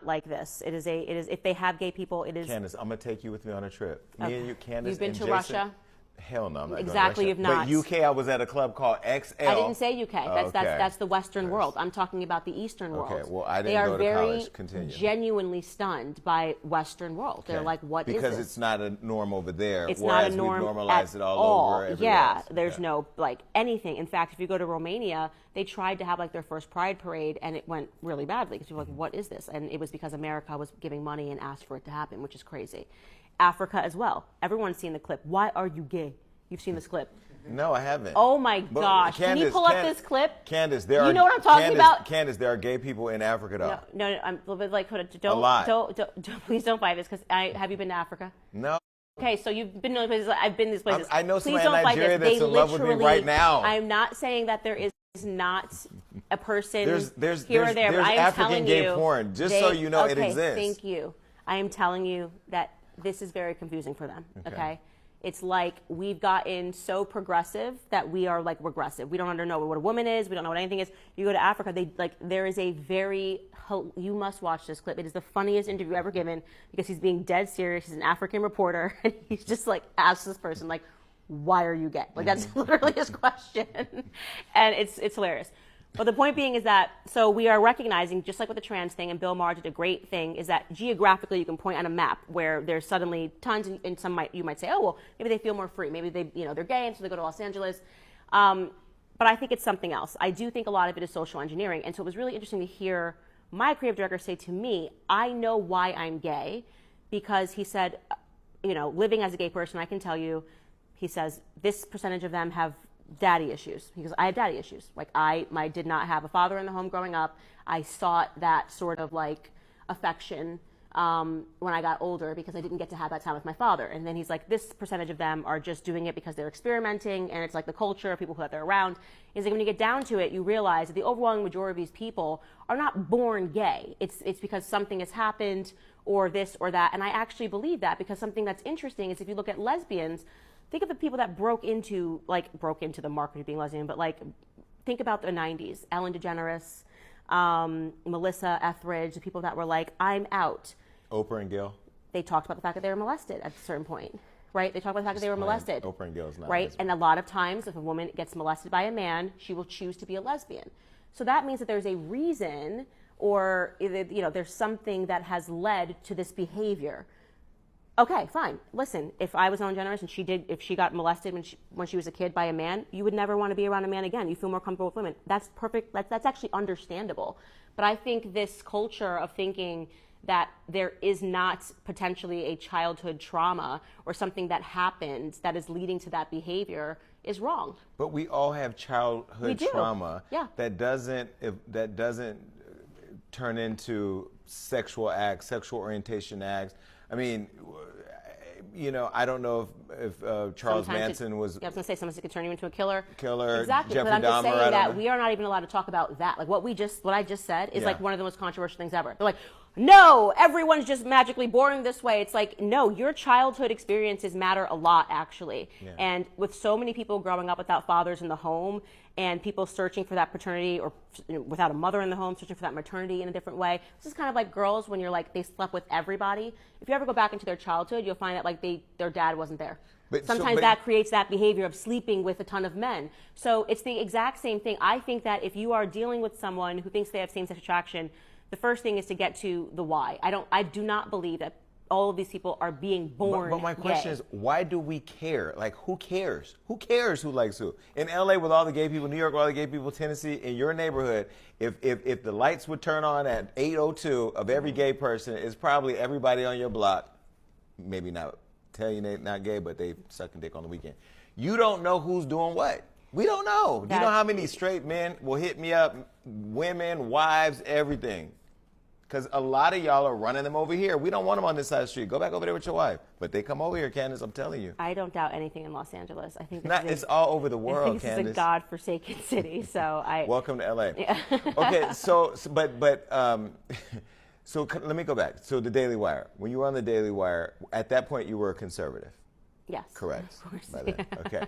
not like this. It is if they have gay people, it is. Candace, I'm gonna take you with me on a trip. Me and you, Candace. You've been and to Jason, Russia? Hell no, I'm not Exactly, going to Russia. you've not. But UK, I was at a club called XL. I didn't say UK. Okay. That's the Western world. I'm talking about the Eastern world. Okay, well, I didn't go to college. Continue. They are very genuinely stunned by Western world. Okay. They're like, what is this? Because it's not a norm over there. It's whereas not a norm we've normalized it all over everywhere Yeah, else. there's no, like, anything. In fact, if you go to Romania, they tried to have, like, their first Pride parade, and it went really badly. Because people were like, what is this? And it was because America was giving money and asked for it to happen, which is crazy. Africa as well. Everyone's seen the clip. Why are you gay? You've seen this clip. No, I haven't. Oh my gosh! Candace, can you pull up this clip? Candace, you know what I'm talking about? Candace, there are gay people in Africa, though. No, I'm a little bit like, don't, a lot. Don't, please don't fight this, because have you been to Africa? No. Okay, so you've been to places. I've been to these places. I know please somebody in Nigeria that's in love with me right now. I'm not saying that there is not a person there's here or there, but I am African telling gay you, porn, just so you know it exists. Thank you. I am telling you that this is very confusing for them. Okay. It's like we've gotten so progressive that we are like regressive. We don't know what a woman is. We don't know what anything is. You go to Africa, there is a you must watch this clip. It is the funniest interview ever given because he's being dead serious. He's an African reporter, and he's just like asks this person like, "Why are you gay?" Like that's literally his question, and it's hilarious. But the point being is that, so we are recognizing, just like with the trans thing, and Bill Maher did a great thing, is that geographically you can point on a map where there's suddenly tons, and you might say, oh, well, maybe they feel more free. Maybe they're gay, and so they go to Los Angeles. But I think it's something else. I do think a lot of it is social engineering. And so it was really interesting to hear my creative director say to me, I know why I'm gay, because he said, living as a gay person, I can tell you, he says, this percentage of them have daddy issues, because I have daddy issues. Like I did not have a father in the home growing up. I sought that sort of like affection when I got older because I didn't get to have that time with my father. And then he's like, this percentage of them are just doing it because they're experimenting, and it's like the culture of people that they're around. He's like, when you get down to it, you realize that the overwhelming majority of these people are not born gay. It's because something has happened or this or that. And I actually believe that, because something that's interesting is if you look at lesbians, think of the people that broke into the market of being lesbian, but like, think about the 90s, Ellen DeGeneres, Melissa Etheridge, the people that were like, I'm out. Oprah and Gail. They talked about the fact that they were molested at a certain point, right? They talked about the fact that they were molested. Oprah and Gail is not right? lesbian. And a lot of times, if a woman gets molested by a man, she will choose to be a lesbian. So that means that there's a reason, or there's something that has led to this behavior. Okay, fine. Listen, if I was Ellen DeGeneres and if she got molested when she was a kid by a man, you would never want to be around a man again. You feel more comfortable with women. That's perfect. That's actually understandable. But I think this culture of thinking that there is not potentially a childhood trauma or something that happened that is leading to that behavior is wrong. But we all have childhood trauma that doesn't turn into sexual acts, sexual orientation acts. I mean, I don't know if Charles Manson was. I was going to say, sometimes it could turn you into a killer. Exactly. Jeffrey Dahmer, but I'm just saying that we are not even allowed to talk about that. Like what I just said is like one of the most controversial things ever. They're like, no, everyone's just magically born this way. It's like, no, your childhood experiences matter a lot, actually. Yeah. And with so many people growing up without fathers in the home, and people searching for that paternity, or without a mother in the home, searching for that maternity in a different way. This is kind of like girls when you're like, they slept with everybody. If you ever go back into their childhood, you'll find that like their dad wasn't there. Sometimes that creates that behavior of sleeping with a ton of men. So it's the exact same thing. I think that if you are dealing with someone who thinks they have same-sex attraction, the first thing is to get to the why. I do not believe that all of these people are being born But my question gay. is, why do we care? Like, who cares? Who cares who likes who? In LA with all the gay people, New York with all the gay people, Tennessee, in your neighborhood, if the lights would turn on at 8:02 of every gay person, it's probably everybody on your block, maybe not tell you they're not gay, but they sucking dick on the weekend. You don't know who's doing what. We don't know. Do you know how many straight men will hit me up, women, wives, everything? Because a lot of y'all are running them over here. We don't want them on this side of the street. Go back over there with your wife. But they come over here, Candace, I'm telling you. I don't doubt anything in Los Angeles. I think it's all over the world, I think Candace. It's a godforsaken city. So Welcome to LA. Yeah. Okay, so let me go back. So the Daily Wire. When you were on the Daily Wire, at that point you were a conservative. Yes. Correct. Of course. By then. Okay.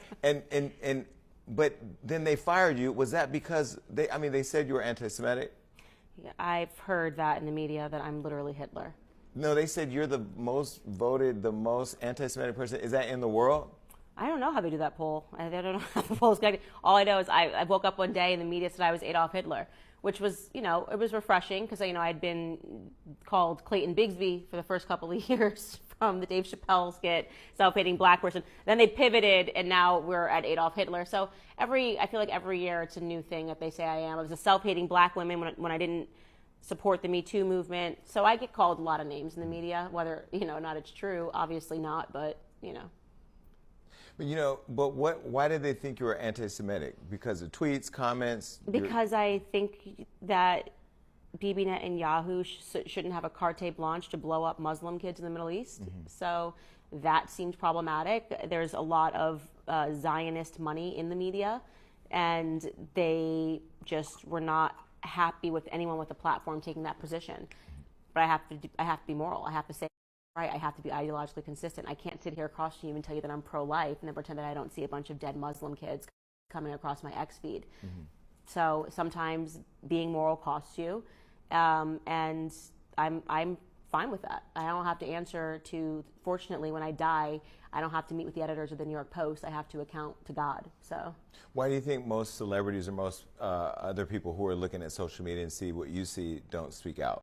But then they fired you. Was that because they said you were anti-Semitic? Yeah, I've heard that in the media that I'm literally Hitler. No, they said you're the most voted, the most anti-Semitic person. Is that in the world? I don't know how they do that poll. I don't know how the poll's connected. All I know is I woke up one day and the media said I was Adolf Hitler, which was, you know, it was refreshing because, you know, I'd been called Clayton Bigsby for the first couple of years from the Dave Chappelle skit, self-hating black person. Then they pivoted and now we're at Adolf Hitler. So I feel like every year it's a new thing that they say I am. I was a self-hating black woman when I didn't support the Me Too movement. So I get called a lot of names in the media, whether, you know, not it's true, obviously not, but, you know. But you know, why did they think you were anti-Semitic? Because of tweets, comments? Because I think that BBNet and Yahoo shouldn't have a carte blanche to blow up Muslim kids in the Middle East. So that seemed problematic. There's a lot of Zionist money in the media, and they just were not happy with anyone with a platform taking that position. But I have to be moral. I have to say, right, I have to be ideologically consistent. I can't sit here across from you and tell you that I'm pro-life and then pretend that I don't see a bunch of dead Muslim kids coming across my X feed. So sometimes being moral costs you, and I'm fine with that. I don't have to answer to, fortunately, when I die, I don't have to meet with the editors of the New York Post. I have to account to God. So why do you think most celebrities or most other people who are looking at social media and see what you see don't speak out?